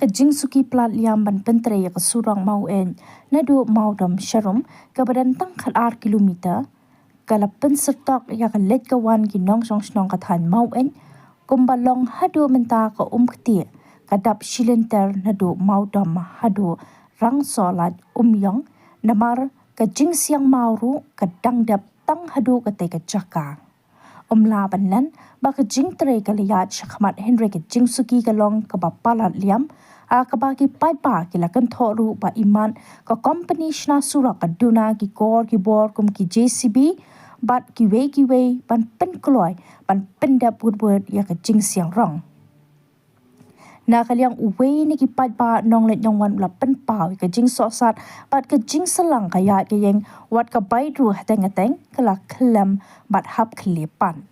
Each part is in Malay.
kajing suki plat liam ban pentre ya ke surang mau en nadu mau dom sharum ke badan tang khat ar kilometer kala pensertok ya ke let kawan ki nong song snong kathan mau en kumbalong hadu menta ka kti kadap shilenter nadu mau dom hadu rang solat yong namar kajing siang mauru kadang dap tang hadu kate ka jaka la banan ba kajing tre kaliyat shakmat henry kajing suki kalong ka bapalat liam ka bagi paipa kilakan thoru ba iman ka company shna surak kaduna ki kor ki bor kum ki JCB bat ki we ban pen kloy ban pendap woodward ya kajing siang rong na kaliang uwe ni ki paipa nong let nong wan la pen pau ka jing sosat bat ka jing selang kaya ke yang wat ka baidru hateng kala kelam bat hap kelepan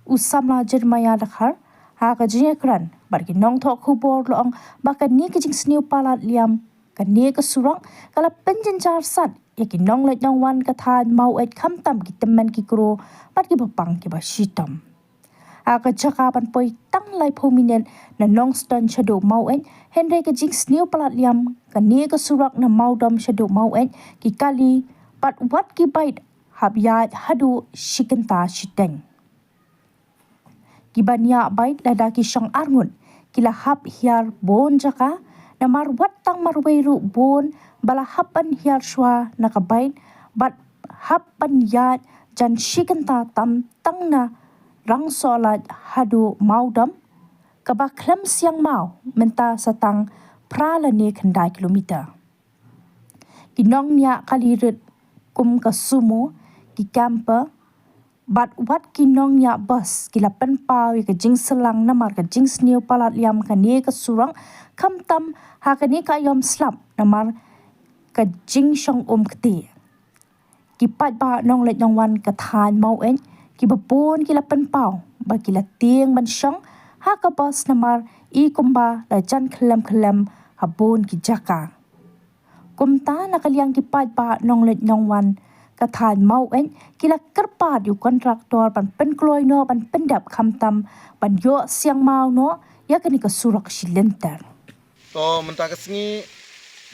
usamla jermaya dakhar ha ka jing ekran bat ki nong thok khubor long ba ka ni ka jing sniu palat liam ka ni ka surang kala penjen jar sat ya ki nong let nong wan ka than mau et kham tam ki temen ki kro bat ki bapang ki ba shitam ka jakapan poi tang lai prominent na nong ston shadow mau en henry ka jing sniu palat liam ka ni ka surak na mau dom shadow mau en ki kali pat wat ki bait hab ya hadu shikenta shiteng ki banya bait lada ki shang arngun kila hab hiar bon jaka na mar wat tang marweiru bon bala hapan hiar shwa na ka bait bat hapan ya jan shikenta tam tang na rang solat hadu maudam kaba klem siang mau menta satang pralani kendai kilometer kinong nya kalirit kum kasumo ki camper bat wat kinong nya bus kila pen pau ka jing selang namar ka jing sniu palat liam ka ni ka surang kam tam ha ka ni ka yom slap namar ka jing shong kti ki pat ba nong let nong wan ka than mau en ki bapun kila pen pau ba kila tieng ban shong ha ka bos namar I kumba la jan khlem habun ki jaka kumta na kaliang ki pat ba nong let nong wan ka than mau en kila kerpa yu kontraktor ban pen kloy no ban pendap khamtam ban yo siang mau no ya kani ka surak shilenter to menta kasngi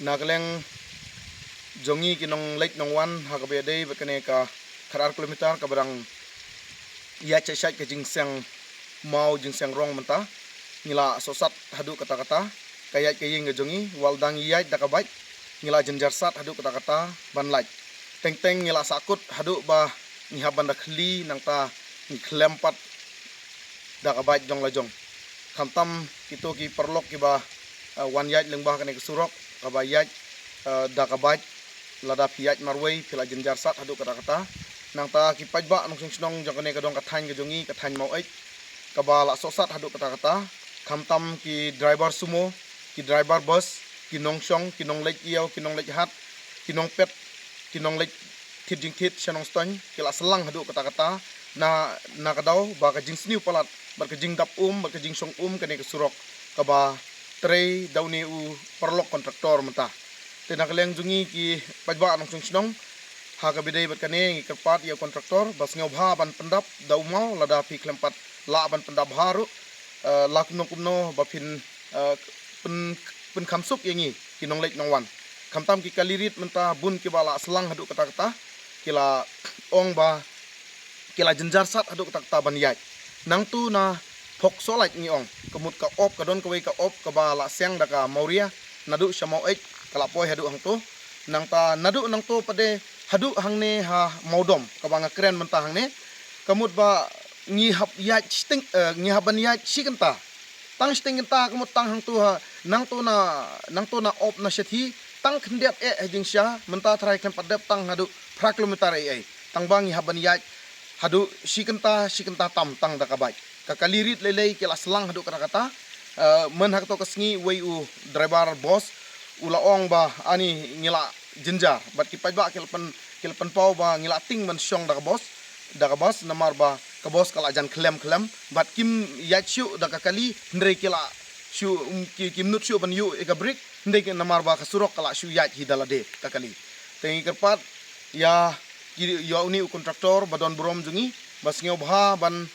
nagleng jongi kinong let nong wan ha ka be dei ba kane ka kharar kilometer ka barang ya chai ke jingsang mau jingsang rong menta ngila sosat hadu kata-kata kaya kayeng jongi waldang yai dakabai ngila jenjar sat hadu kata-kata ban lai teng ngila sakut hadu ba ngihaban dakhli nangta ngklempat dakabai jong la jong khamtam kito ki perlok ki ba wan yai lengbah kane kesurok ka ba yai dakabai lada piat marwei pila jenjar sat hadu kata-kata nang ta ki pajba nong snong jangkane kadong kathan ke jongi kathan mau ek kabala sosat hadu kata-kata khamtam ki driver sumo ki driver bus ki nongshong ki nong lek iau ki nong lek hat ki nong pet ki nong lek thit shanong ston ki la selang hadu kata-kata na kadau ba ka jing sniu palat ba ka jing dap ba ka jing shong kane ke surok kaba tre dauni u perlok kontraktor menta tenakleng jongi ki pajba nong snong ha ka bidai bat kane ngi kerpat ya kontraktor bas ngau bha ban pendap dau mau lada pi klempat la ban pendap haru la kumno ba pin pen khamsuk yangi kinong lek nong wan khamtam ki kalirit menta bun ki bala selang hadu kata-kata kila ong ba kila jenjar sat hadu kata-kata ban yai nang tu na phok solat ngi ong kemut ka op ka don ka wei ka op ka bala siang da ka mauria nadu shamau ek kala poi hadu hang tu nang ta nadu nang tu pade hadu hang ne ha maudom kabanga keren mentah hang ne kamut ba ngi hab ya sting ngi haban ya sikenta tang sting ta kamut tang hang tu ha nang tu na op na shethi tang khndiat hajing sha menta thrai kan padap tang hadu pra kilometer ai tang bangi haban ya hadu sikenta tam tang da kabai ka kalirit lelei kila selang hadu kata-kata men hak to kasngi wei u driver boss ula ong ba ani ngila jenjar bat ki pajba kilpan pau ba ngila ting man syong da bos namar ba ka bos kala jan klem bat kim yachu da ka kali ndre kila shu kim nut shu ban yu e ka break ndre namar ba ka surok kala shu yach hidala de ka kali tengi kerpat ya uni kontraktor badon brom jungi bas ngeu bha ban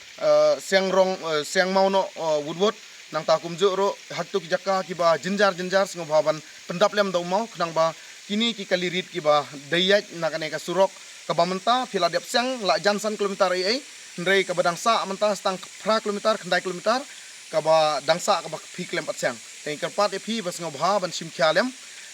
siang mau no woodward nang ta kumju ro haktu ki jaka ki ba jinjar sngo bhaban pendap lem dau mau knang ba kini ki kalirit ki ba dayat nakane ka surok ka ba menta phila dep sang la jansan kilometer ai ndrei ka ba dangsa menta stang pra kilometer khandai kilometer ka ba dangsa ka ba phi klem pat sang teng karpat e phi bas ngo bhaban sim khyalem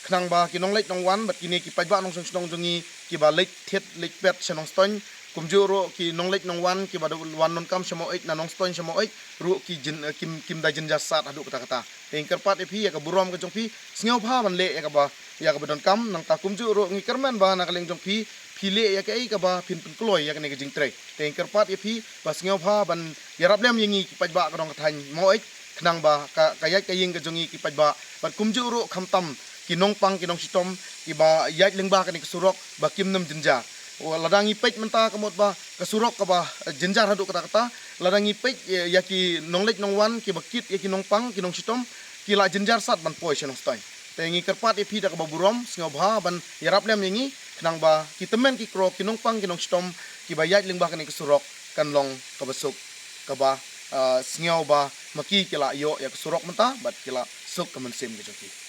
knang ba kinong leit nong wan bat kini ki pajba nong song jongi ki ba leit thet leit pet senong ston kumjuro ki nong leit nong wan ki ba wan non kam samo ait na nong ston samo ait ru ki jin kim da jin jasat adu kata teng karpat e phi ya ka burom ka jong phi sngo bha ban le ya ka ba don kam nang ta kumjuro ngi kerman ba na kaleng jong phi phile ya ka ai ka ba phin pin kloi ya ka ne ka jing tre teng karpat e phi ba sngo bha ban yarap lem yengi ki pajba ka dong ka than mo ait knang ba ka yat ka ying ka jongi ki pajba bat kumjuro khamtam kinong pang kinong sitom iba yat lengba ka ni surok ba kimnam jinja ladang ipet menta kamot ba kasurok ka ba jinjar hadu kata ladang ipet ya ki nonglek nongwan ki bakit ya ki nongpang ki nong sitom ki la jinjar sat ban poi senong stai tengi kerpat e pida ka ba burom sngo bha ban yarap lem yengi knang ba ki temen ki kro ki nongpang ki nong sitom ki ba yat lengba ka ni surok kan long ka basuk ka ba sngo ba maki ki la yo ya surok menta bat ki la suk ka mensim ki joki